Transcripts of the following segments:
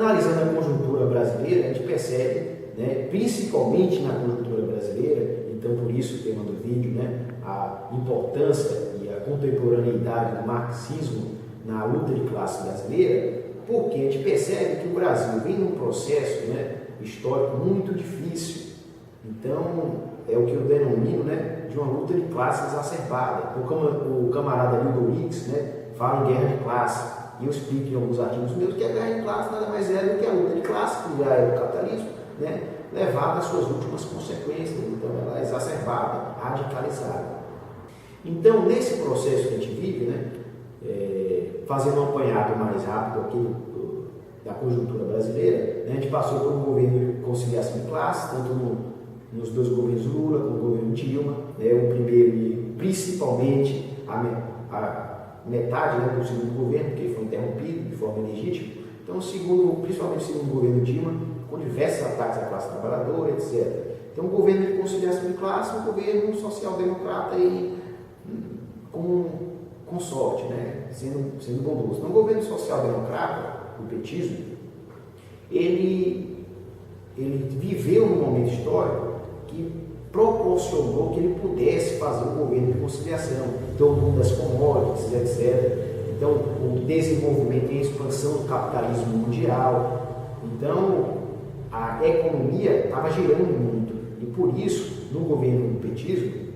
Analisando a conjuntura brasileira, a gente percebe, né, principalmente na conjuntura brasileira, então por isso o tema do vídeo, né, a importância e a contemporaneidade do marxismo na luta de classe brasileira, porque a gente percebe que o Brasil vem num processo, né, histórico muito difícil. Então, é o que eu denomino, né, de uma luta de classe exacerbada. O camarada Lindo Wicks, né, fala em guerra de classe. E eu explico em alguns artigos meus que a guerra de classe nada mais é do que a luta de classe, que já é o capitalismo, né, levada às suas últimas consequências. Então, ela é exacerbada, radicalizada. Então, nesse processo que a gente vive, né, fazendo um apanhado mais rápido aqui da conjuntura brasileira, né, a gente passou por um governo de conciliação de classe, tanto nos dois governos Lula como no governo Dilma, né, o primeiro e principalmente a metade, né, do segundo governo, que foi interrompido de forma ilegítima. Então, principalmente o segundo governo Dilma, com diversos ataques à classe trabalhadora, etc. Então, um governo de conciliação de classe, um governo social-democrata e com sorte, né, sendo bondoso. Então, o governo social-democrata, o petismo, ele viveu num momento histórico que proporcionou que ele pudesse fazer um governo de conciliação, então o mundo das commodities, etc. Então, o desenvolvimento e a expansão do capitalismo mundial. Então, a economia estava girando muito. E por isso, no governo do petismo,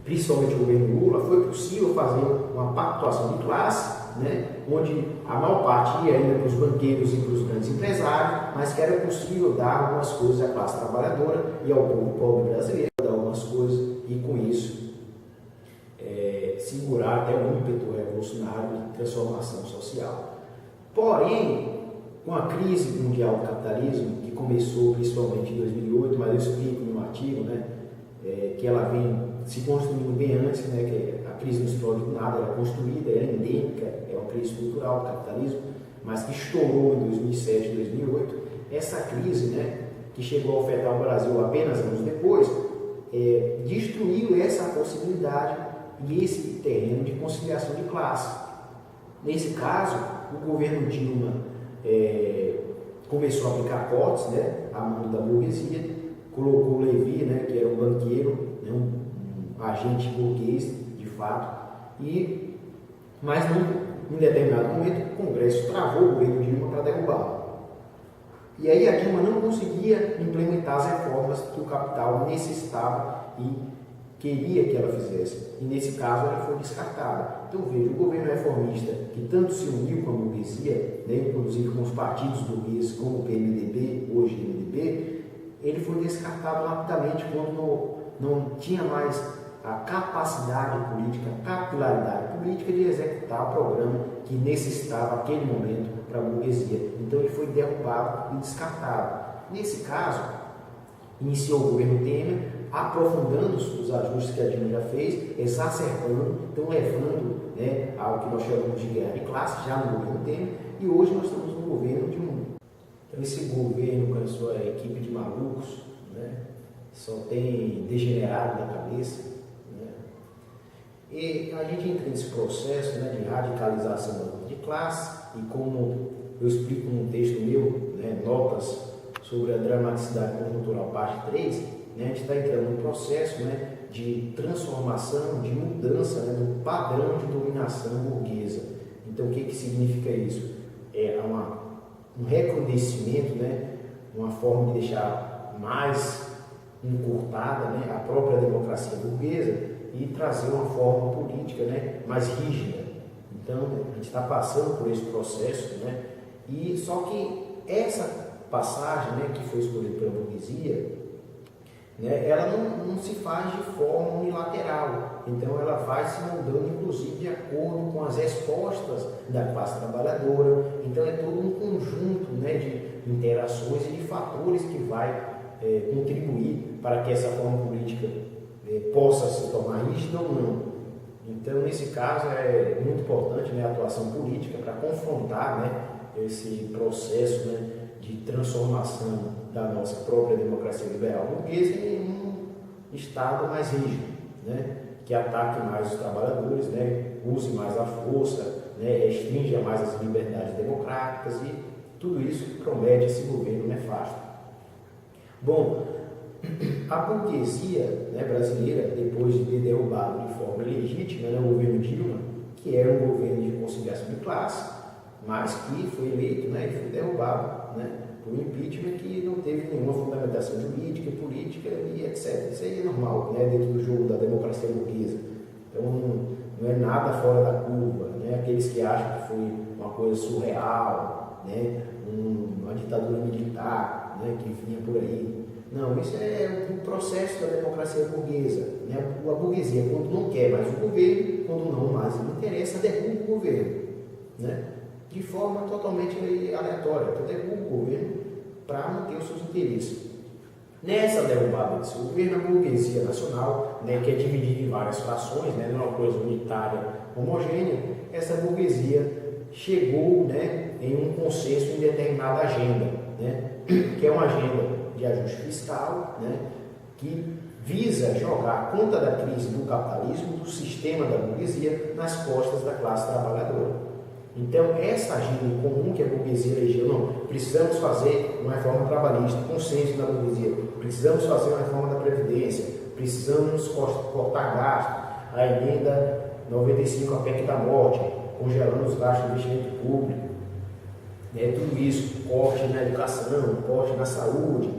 principalmente o governo Lula, foi possível fazer uma pactuação de classe, né, onde a maior parte ia ainda para os banqueiros e para os grandes empresários, mas que era possível dar algumas coisas à classe trabalhadora e ao povo pobre brasileiro, dar algumas coisas e com isso segurar até o ímpeto revolucionário de transformação social. Porém, com a crise mundial do capitalismo, que começou principalmente em 2008, mas eu explico no artigo, né, que ela vem se construindo bem antes, né, que a crise não explode do nada, ela é construída, ela é endêmica, é uma crise estrutural do capitalismo, mas que estourou em 2007, 2008. Essa crise, né, que chegou a afetar o Brasil apenas anos depois, destruiu essa possibilidade e esse terreno de conciliação de classe. Nesse caso, o governo Dilma começou a aplicar cortes, né, a mão da burguesia, colocou o Levi, né, que era um banqueiro, né, um agente burguês, de fato, mas em determinado momento o Congresso travou o governo Dilma para derrubá-lo. E aí a Dilma não conseguia implementar as reformas que o capital necessitava e queria que ela fizesse. E nesse caso ela foi descartada. Então veja, o governo reformista, que tanto se uniu com a burguesia, né, inclusive com os partidos burgueses, como o PMDB, hoje o MDB, ele foi descartado rapidamente quando não tinha mais a capacidade política, a capilaridade política de executar o programa que necessitava naquele momento para a burguesia. Então ele foi derrubado e descartado. Nesse caso, iniciou o governo Temer, aprofundando os ajustes que a Dilma já fez, exacerbando, então levando, né, ao que nós chamamos de guerra de classe, já no governo Temer, e hoje nós estamos no governo de Então esse governo com a sua equipe de malucos, né, só tem degenerado na cabeça, né, e a gente entra nesse processo, né, de radicalização da luta de classe, e como eu explico num texto meu, né, Notas sobre a Dramaticidade Conjuntural, parte 3, né, a gente está entrando num processo, né, de transformação, de mudança, né, do padrão de dominação burguesa. Então, o que significa isso? É um recrudescimento, né, uma forma de deixar mais encurtada, né, a própria democracia burguesa e trazer uma forma política, né, mais rígida. Então, a gente está passando por esse processo, né, e só que essa passagem, né, que foi escolhida pela burguesia, né, ela não se faz de forma unilateral, então ela vai se moldando inclusive de acordo com as respostas da classe trabalhadora. Então é todo um conjunto, né, de interações e de fatores que vai contribuir para que essa forma política possa se tornar rígida ou não. Então nesse caso é muito importante, né, a atuação política para confrontar, né, esse processo, né, de transformação da nossa própria democracia liberal burguesa em um Estado mais rígido, né, que ataque mais os trabalhadores, né, use mais a força, né, restrinja mais as liberdades democráticas e Tudo isso promete esse governo nefasto. Bom, a burguesia, né, brasileira, depois de ter derrubado de forma ilegítima, né, o governo Dilma, que era um governo de conciliação de classe, mas que foi eleito, né, e foi derrubado, né, por um impeachment que não teve nenhuma fundamentação jurídica, política e etc. Isso aí é normal, né, dentro do jogo da democracia burguesa. Então não é nada fora da curva, né, aqueles que acham que foi uma coisa surreal, né, uma ditadura militar, né, que vinha por aí. Não, isso é um processo da democracia burguesa, né? A burguesia, quando não quer mais o governo, quando não mais lhe interessa, derruba o governo, né? De forma totalmente aleatória, então derruba o governo para manter os seus interesses. Nessa derrubada desse governo, a burguesia nacional, né, que é dividida em várias frações, né, não é uma coisa unitária, homogênea, essa burguesia chegou, né, em um consenso em determinada agenda, né, que é uma agenda de ajuste fiscal, né, que visa jogar a conta da crise do capitalismo, do sistema da burguesia, nas costas da classe trabalhadora. Então, essa agenda em comum que a burguesia elegeu, não, precisamos fazer uma reforma trabalhista, consenso da burguesia, precisamos fazer uma reforma da Previdência, precisamos cortar gastos, a emenda 95, a PEC da morte, congelando os gastos de investimento público, né, tudo isso, corte na educação, corte na saúde,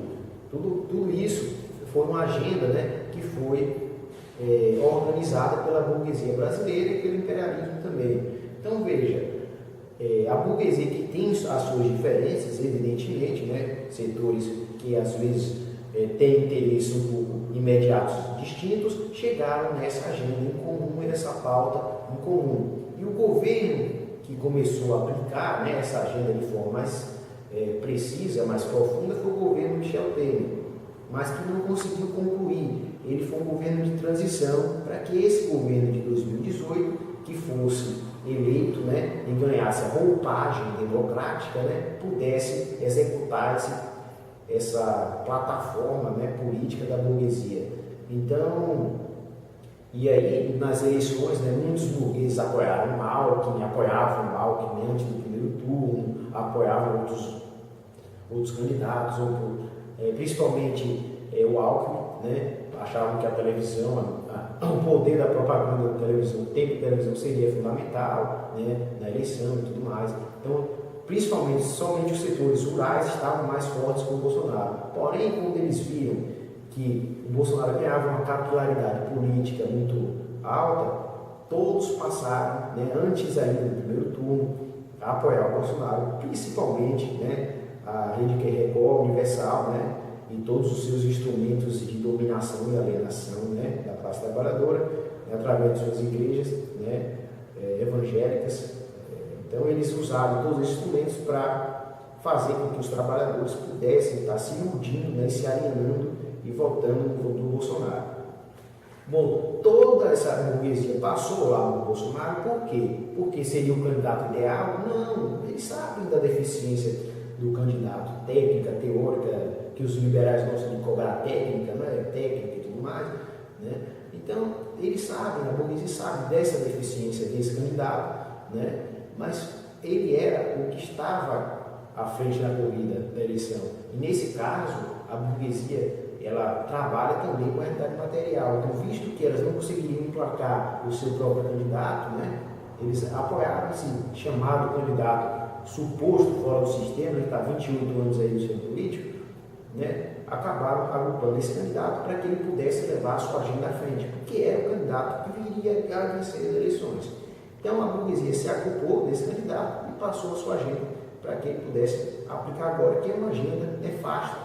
tudo isso foi uma agenda, né, que foi organizada pela burguesia brasileira e pelo imperialismo também. Então, veja, a burguesia que tem as suas diferenças, evidentemente, né, setores que às vezes têm interesses um pouco imediatos distintos, chegaram nessa agenda em comum, nessa pauta em comum. E o governo que começou a aplicar, né, essa agenda de forma mais precisa, mais profunda, foi o governo Michel Temer, mas que não conseguiu concluir. Ele foi um governo de transição para que esse governo de 2018, que fosse eleito, né, e ganhasse a roupagem democrática, né, pudesse executar essa plataforma, né, política da burguesia. Então, e aí nas eleições, né, muitos burgueses apoiavam o Alckmin antes do primeiro turno, apoiavam outros candidatos, principalmente o Alckmin, né, achavam que a televisão, o poder da propaganda da televisão, o tempo de televisão seria fundamental, né, na eleição e tudo mais. Então, principalmente, somente os setores rurais estavam mais fortes com o Bolsonaro. Porém, quando eles viram que o Bolsonaro ganhava uma capilaridade política muito alta, todos passaram, né, antes ainda do primeiro turno, a apoiar o Bolsonaro, principalmente, né, a Rede Record, Universal, né, e todos os seus instrumentos de dominação e alienação, né, da classe trabalhadora, né, através de suas igrejas, né, evangélicas. Então, eles usaram todos os instrumentos para fazer com que os trabalhadores pudessem estar se iludindo, né, se alienando e votando no Bolsonaro. Bom, toda essa burguesia passou lá no Bolsonaro, por quê? Porque seria o candidato ideal? Não, eles sabem da deficiência do candidato, técnica, teórica, que os liberais gostam de cobrar técnica, né? Técnica e tudo mais, né? Então, eles sabem, a burguesia sabe dessa deficiência desse candidato, né? Mas ele era o que estava à frente da corrida da eleição. E nesse caso, a burguesia, ela trabalha também com a realidade material. Então, visto que elas não conseguiriam emplacar o seu próprio candidato, né? Eles apoiaram esse chamado candidato suposto fora do sistema, ele está 28 anos aí no centro político, né, acabaram agrupando esse candidato para que ele pudesse levar a sua agenda à frente, porque era o candidato que viria a vencer as eleições. Então a burguesia se agrupou desse candidato e passou a sua agenda para que ele pudesse aplicar agora, que é uma agenda nefasta.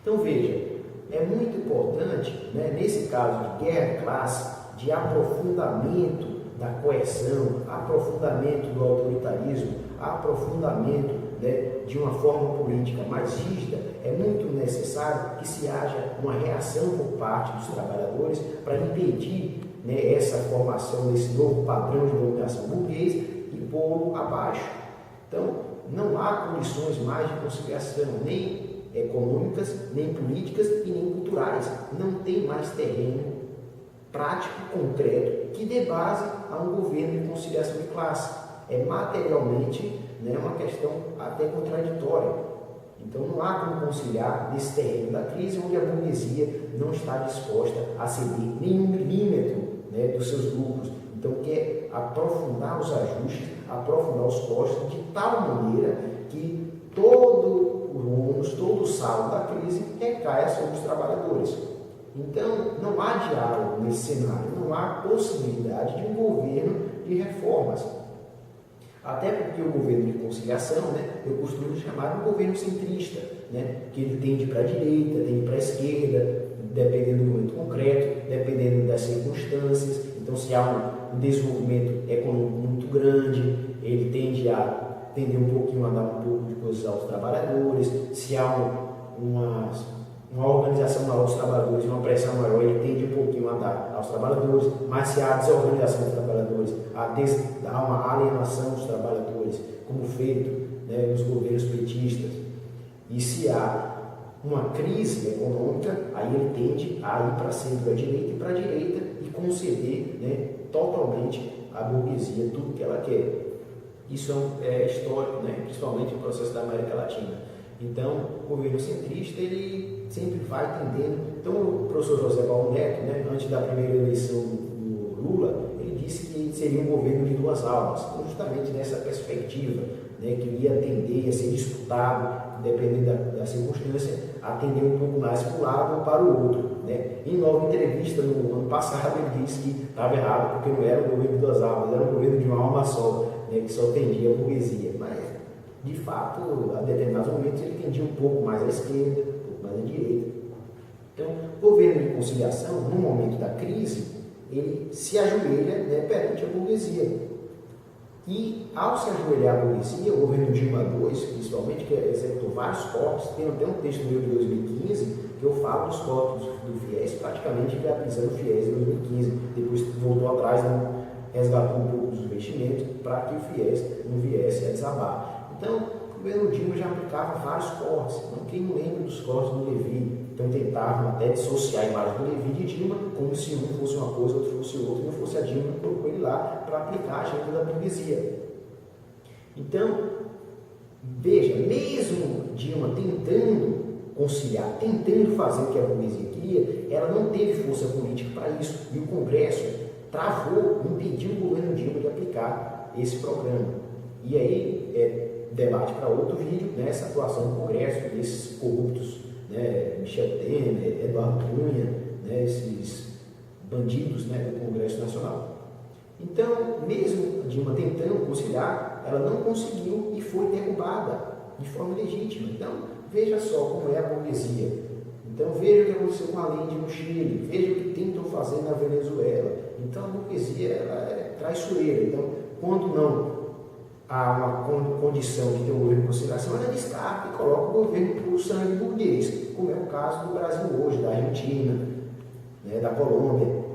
Então veja, é muito importante, né, nesse caso de guerra de classe, de aprofundamento da coerção, aprofundamento do autoritarismo, aprofundamento, né, de uma forma política mais rígida, é muito necessário que se haja uma reação por parte dos trabalhadores para impedir, né, essa formação desse novo padrão de dominação burguês e pô-lo abaixo. Então, não há condições mais de conciliação, nem econômicas, nem políticas e nem culturais. Não tem mais terreno prático, concreto, que dê base a um governo de conciliação de classe. É materialmente né, é uma questão até contraditória. Então não há como conciliar nesse terreno da crise onde a burguesia não está disposta a ceder nenhum milímetro, né, dos seus lucros. Então quer aprofundar os ajustes, aprofundar os custos de tal maneira que todo o ônus, todo o saldo da crise recaia sobre os trabalhadores. Então não há diálogo nesse cenário, não há possibilidade de um governo de reformas. Até porque o governo de conciliação, né, eu costumo chamar de um governo centrista, né, que ele tende para a direita, tende para a esquerda, dependendo do momento concreto, dependendo das circunstâncias. Então, se há um desenvolvimento econômico muito grande, ele tende a tender um pouquinho a dar um pouco de coisas aos trabalhadores. Se há uma organização maior dos trabalhadores, uma pressão maior, ele tende um pouquinho a dar aos trabalhadores, mas se há desorganização dos trabalhadores, há uma alienação dos trabalhadores, como feito, né, nos governos petistas, e se há uma crise econômica, aí ele tende a ir para centro-direita e para a direita e conceder, né, totalmente à burguesia tudo que ela quer. Isso é histórico, né, principalmente no processo da América Latina. Então, o governo centrista, ele sempre vai tendendo. Então, o professor José Paulo Neto, né, antes da primeira eleição do Lula, ele disse que seria um governo de duas almas, justamente nessa perspectiva, né, que ia tender a ser disputado, dependendo da circunstância, a tender um pouco mais para um lado ou para o outro. Né. Em nova entrevista no ano passado, ele disse que estava errado, porque não era um governo de duas almas, era um governo de uma alma só, né, que só tendia a burguesia. Mas, de fato, a determinados momentos ele tendia um pouco mais à esquerda, um pouco mais à direita. Então, o governo de conciliação, no momento da crise, ele se ajoelha, né, perante a burguesia. E, ao se ajoelhar à burguesia, o governo Dilma II, principalmente, que executou vários cortes, tem até um texto meu de 2015, que eu falo dos cortes do FIES, praticamente viabilizando o FIES em 2015, depois voltou atrás, né, resgatou um pouco dos investimentos para que o FIES não viesse a desabar. Então, o governo Dilma já aplicava vários cortes. Então, quem não lembra dos cortes do Levi? Então, tentavam até dissociar a imagem do Levi de Dilma, como se um fosse uma coisa, outro fosse outra, não fosse a Dilma, colocou ele lá para aplicar a agenda da burguesia. Então, veja, mesmo Dilma tentando conciliar, tentando fazer o que a burguesia queria, ela não teve força política para isso. E o Congresso travou, impediu o governo Dilma de aplicar esse programa. E aí, debate para outro vídeo, né, essa atuação do Congresso, desses corruptos, né, Michel Temer, Eduardo Cunha, né, esses bandidos, né, do Congresso Nacional. Então, mesmo Dilma tentando conciliar, ela não conseguiu e foi derrubada de forma legítima. Então, veja só como é a burguesia. Então, veja o que aconteceu com a Allende no Chile, veja o que tentam fazer na Venezuela. Então, a burguesia ela é traiçoeira. Então, quando não há uma condição de ter um governo de conciliação, ela descarta e coloca o governo para o sangue burguês, como é o caso do Brasil hoje, da Argentina, né, da Colômbia.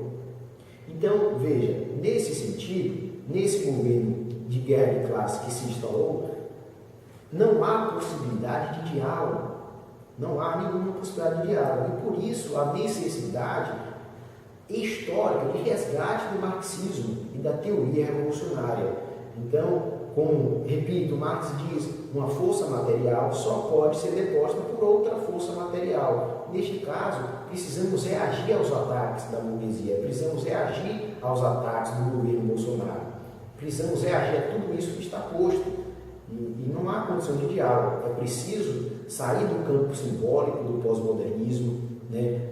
Então, veja, nesse sentido, nesse governo de guerra de classe que se instalou, não há possibilidade de diálogo, não há nenhuma possibilidade de diálogo, e por isso a necessidade histórica de resgate do marxismo e da teoria revolucionária. Então, como, repito, Marx diz, uma força material só pode ser deposta por outra força material. Neste caso, precisamos reagir aos ataques da burguesia, precisamos reagir aos ataques do governo Bolsonaro, precisamos reagir a tudo isso que está posto. E não há condição de diálogo. É preciso sair do campo simbólico do pós-modernismo, né,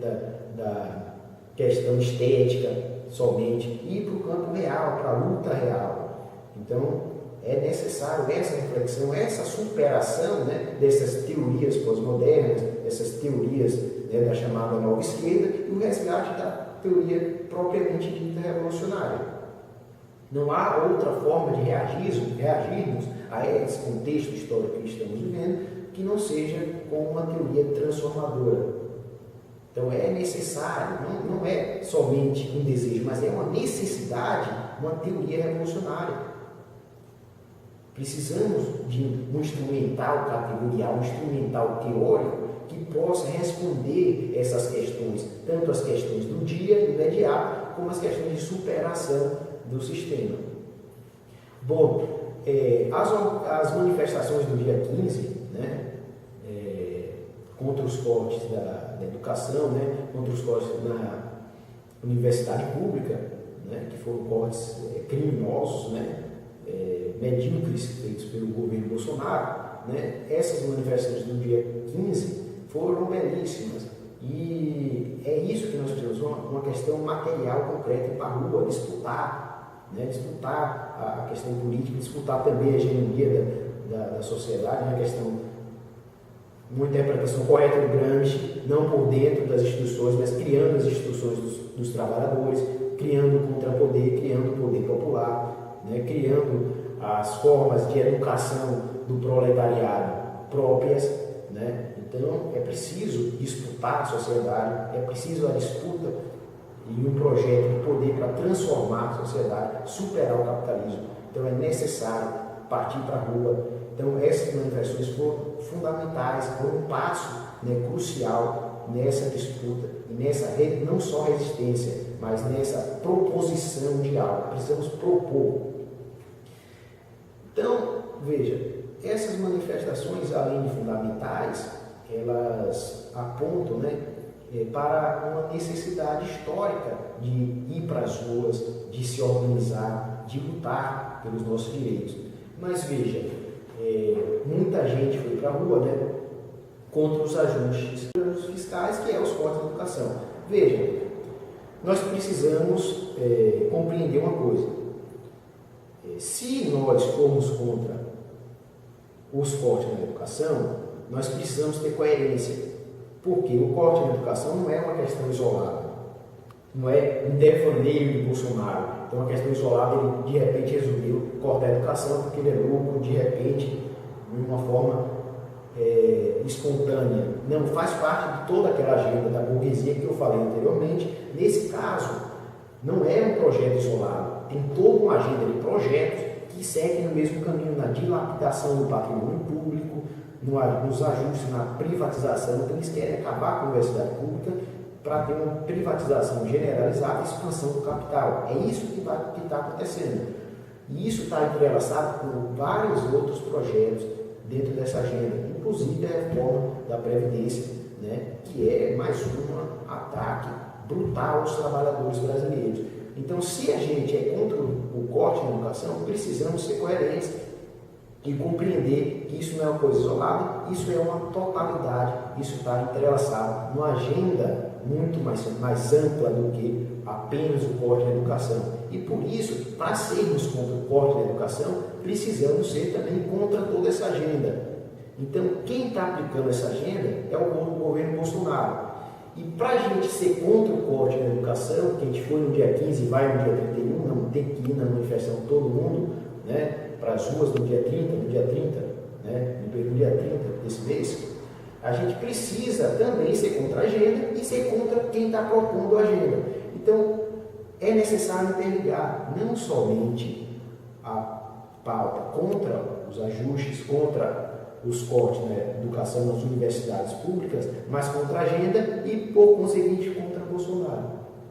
da questão estética somente, e ir para o campo real, para a luta real. Então, é necessário essa reflexão, essa superação, né, dessas teorias pós-modernas, essas teorias, né, da chamada nova esquerda, e o resgate da teoria propriamente dita revolucionária. Não há outra forma de reagirmos a esse contexto histórico que estamos vivendo que não seja com uma teoria transformadora. Então é necessário, não é somente um desejo, mas é uma necessidade, uma teoria revolucionária. Precisamos de um instrumental categorial, um instrumental teórico que possa responder essas questões, tanto as questões do dia imediato, como as questões de superação do sistema. Bom, as manifestações do dia 15, né, contra os cortes da educação, né, contra os cortes na universidade pública, né, que foram cortes criminosos, né, medíocres feitos pelo governo Bolsonaro, né, essas manifestações do dia 15 foram belíssimas. E é isso que nós precisamos, uma questão material concreta, ir para a rua, disputar, né, disputar a questão política, disputar também a hegemonia da sociedade, uma questão, uma interpretação correta do Gramsci, não por dentro das instituições, mas criando as instituições dos trabalhadores, criando o contrapoder, criando o poder popular, né, criando as formas de educação do proletariado próprias, né? Então é preciso disputar a sociedade, é preciso a disputa e um projeto de poder para transformar a sociedade, superar o capitalismo. Então é necessário partir para a rua. Então essas manifestações foram fundamentais, foram um passo, né, crucial nessa disputa e nessa não só resistência, mas nessa proposição de algo. Precisamos propor. Então, veja, essas manifestações, além de fundamentais, elas apontam, né, para uma necessidade histórica de ir para as ruas, de se organizar, de lutar pelos nossos direitos. Mas veja, muita gente foi para a rua, né, contra os ajustes fiscais, que é os cortes da educação. Veja, nós precisamos compreender uma coisa. Se nós formos contra os cortes na educação, nós precisamos ter coerência, porque o corte na educação não é uma questão isolada, não é um devaneio de Bolsonaro. Então, uma questão isolada, ele de repente resolveu cortar a educação porque ele é louco, de repente, de uma forma espontânea. Não, faz parte de toda aquela agenda da burguesia que eu falei anteriormente. Nesse caso, não é um projeto isolado, tem toda uma agenda de projetos que seguem no mesmo caminho, na dilapidação do patrimônio público, nos ajustes na privatização. Então eles querem acabar com a universidade pública para ter uma privatização generalizada e expansão do capital. É isso que está acontecendo. E isso está entrelaçado com vários outros projetos dentro dessa agenda, inclusive a reforma da Previdência, né, que é mais um ataque brutal aos trabalhadores brasileiros. Então, se a gente é contra o corte na educação, precisamos ser coerentes e compreender que isso não é uma coisa isolada, isso é uma totalidade, isso está entrelaçado numa agenda muito mais ampla do que apenas o corte na educação. E por isso, para sermos contra o corte na educação, precisamos ser também contra toda essa agenda. Então, quem está aplicando essa agenda é o governo Bolsonaro. E para a gente ser contra o corte na educação, que a gente foi no dia 15 e vai no dia 31, não tem que ir na manifestação todo mundo, né, para as ruas no dia 30, né, no dia 30 desse mês, a gente precisa também ser contra a agenda e ser contra quem está propondo a agenda. Então, é necessário interligar não somente a pauta contra os ajustes, contra os cortes na educação nas universidades públicas, mas contra a agenda e, por conseguinte, contra Bolsonaro.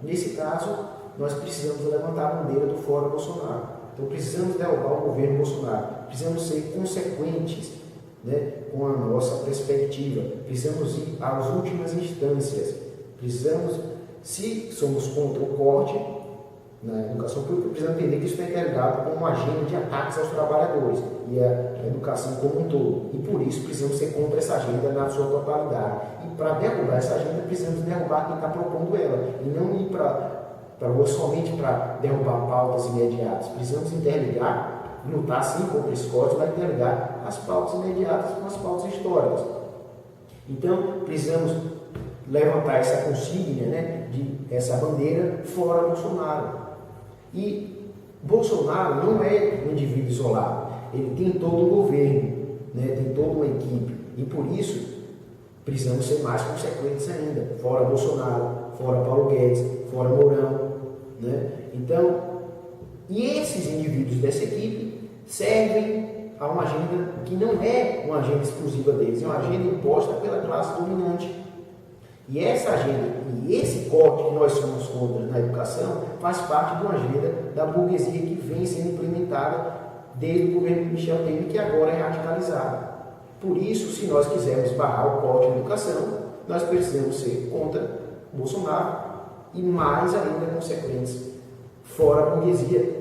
Nesse caso, nós precisamos levantar a bandeira do fora Bolsonaro. Então, precisamos derrubar o governo Bolsonaro, precisamos ser consequentes, né, com a nossa perspectiva, precisamos ir às últimas instâncias, precisamos, se somos contra o corte na educação pública, precisamos entender que isso está interligado com uma agenda de ataques aos trabalhadores e a educação como um todo. E por isso precisamos ser contra essa agenda na sua totalidade. E para derrubar essa agenda, precisamos derrubar quem está propondo ela. E não ir somente para derrubar pautas imediatas. Precisamos interligar, lutar sim contra esse corte, mas interligar as pautas imediatas com as pautas históricas. Então, precisamos levantar essa consígnia, né, essa bandeira fora Bolsonaro. E Bolsonaro não é um indivíduo isolado, ele tem todo um governo, né, tem toda uma equipe, e por isso precisamos ser mais consequentes ainda, fora Bolsonaro, fora Paulo Guedes, fora Mourão, né? Então, e esses indivíduos dessa equipe servem a uma agenda que não é uma agenda exclusiva deles, é uma agenda imposta pela classe dominante. E essa agenda, e esse corte que nós somos contra na educação, faz parte de uma agenda da burguesia que vem sendo implementada desde o governo de Michel Temer, que agora é radicalizado. Por isso, se nós quisermos barrar o corte na educação, nós precisamos ser contra Bolsonaro e mais ainda consequentes, fora a burguesia.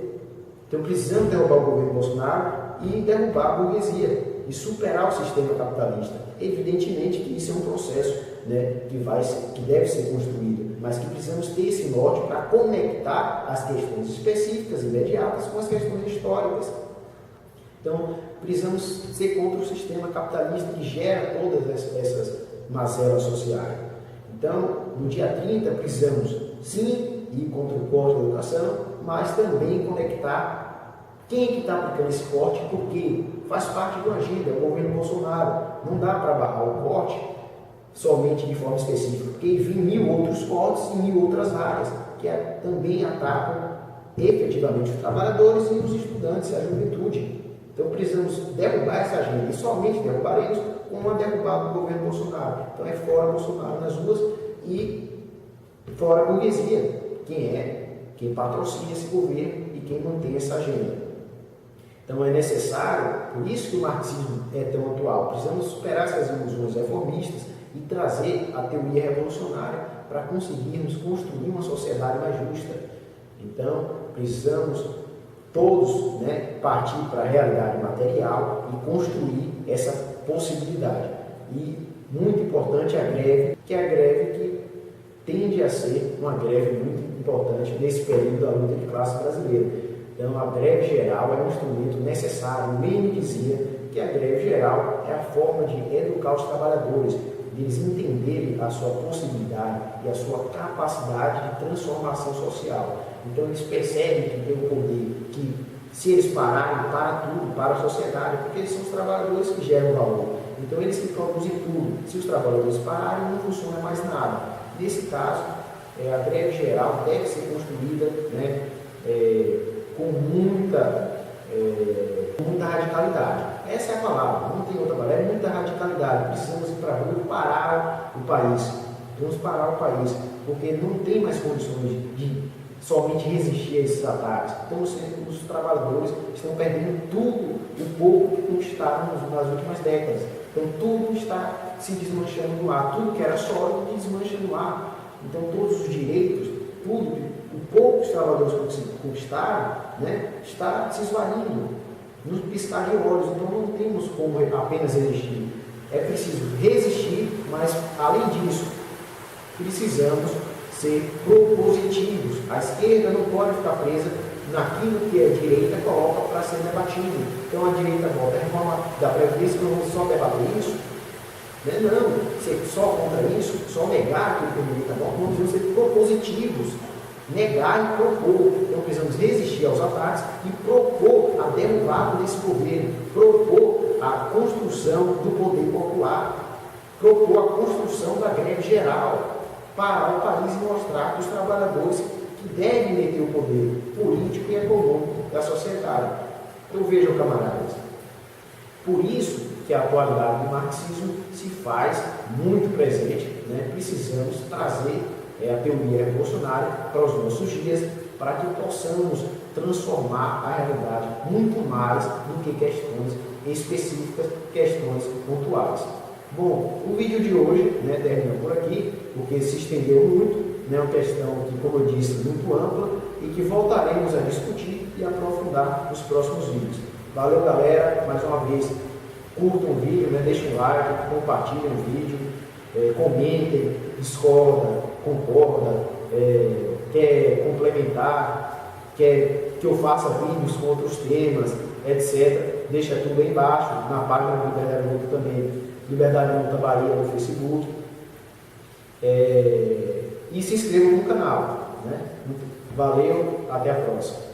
Então precisamos derrubar o governo Bolsonaro e derrubar a burguesia e superar o sistema capitalista. Evidentemente que isso é um processo, né, que deve ser construído, mas que precisamos ter esse norte para conectar as questões específicas, imediatas, com as questões históricas. Então, precisamos ser contra o sistema capitalista que gera todas essas mazelas sociais. Então, no dia 30, precisamos sim ir contra o corte da educação, mas também conectar quem é que está aplicando esse corte, porque faz parte de uma agenda, o governo Bolsonaro. Não dá para barrar o corte somente de forma específica, porque vem 1000 outros cortes em 1000 outras áreas, que também atacam efetivamente os trabalhadores e os estudantes, a juventude. Então precisamos derrubar essa agenda, e somente derrubaremos com a derrubada do governo Bolsonaro. Então é fora Bolsonaro nas ruas e fora a burguesia, quem patrocina esse governo e quem mantém essa agenda. Então é necessário, por isso que o marxismo é tão atual, precisamos superar essas ilusões reformistas e trazer a teoria revolucionária para conseguirmos construir uma sociedade mais justa. Então precisamos todos, né, partir para a realidade material e construir essa possibilidade. E muito importante a greve, que é a greve que tende a ser uma greve muito importante nesse período da luta de classe brasileira. Então, a greve geral é um instrumento necessário. O Lenin dizia que a greve geral é a forma de educar os trabalhadores, deles entenderem a sua possibilidade e a sua capacidade de transformação social. Então, eles percebem que tem o poder, que se eles pararem, para tudo, para a sociedade, porque eles são os trabalhadores que geram valor. Então, eles que produzem tudo. Se os trabalhadores pararem, não funciona mais nada. Nesse caso, a greve geral deve ser construída, né, com muita radicalidade. Essa é a palavra, não tem outra palavra, é muita radicalidade. Precisamos ir para a rua e parar o país. Vamos parar o país, porque não tem mais condições de somente resistir a esses ataques. Então, os trabalhadores estão perdendo tudo o pouco que conquistaram nas últimas décadas. Então, tudo está se desmanchando no ar. Tudo que era sólido desmancha no ar. Então, todos os direitos, tudo, o pouco que os trabalhadores conquistaram, né, está se esvaindo no piscar de olhos. Então, não temos como apenas resistir. É preciso resistir, mas, além disso, precisamos ser propositivos. A esquerda não pode ficar presa naquilo que a direita coloca para ser debatido. Então, a direita volta a reforma da Previdência, não vamos só debater isso. Não, ser só contra isso, só negar aquilo que a direita volta, não precisamos ser propositivos. Negar e propor. Então precisamos resistir aos ataques e propor a derrubada desse governo, propor a construção do poder popular, propor a construção da greve geral, parar o país e mostrar que os trabalhadores que devem meter o poder político e econômico da sociedade. Então vejam, camaradas, por isso que a atualidade do marxismo se faz muito presente, né? Precisamos trazer a teoria revolucionária para os nossos dias, para que possamos transformar a realidade muito mais do que questões específicas, questões pontuais. Bom, o vídeo de hoje, né, termina por aqui, porque se estendeu muito, né, uma questão que, como eu disse, muito ampla e que voltaremos a discutir e aprofundar nos próximos vídeos. Valeu, galera, mais uma vez, curtam o vídeo, né, deixem um like, compartilhem o vídeo, comentem, discordam, concordam, quer complementar, quer que eu faça vídeos com outros temas, etc. Deixa tudo aí embaixo, na página do Liberdade Luta também, Liberdade Luta Bahia no Facebook. E se inscrevam no canal. Né? Valeu, até a próxima.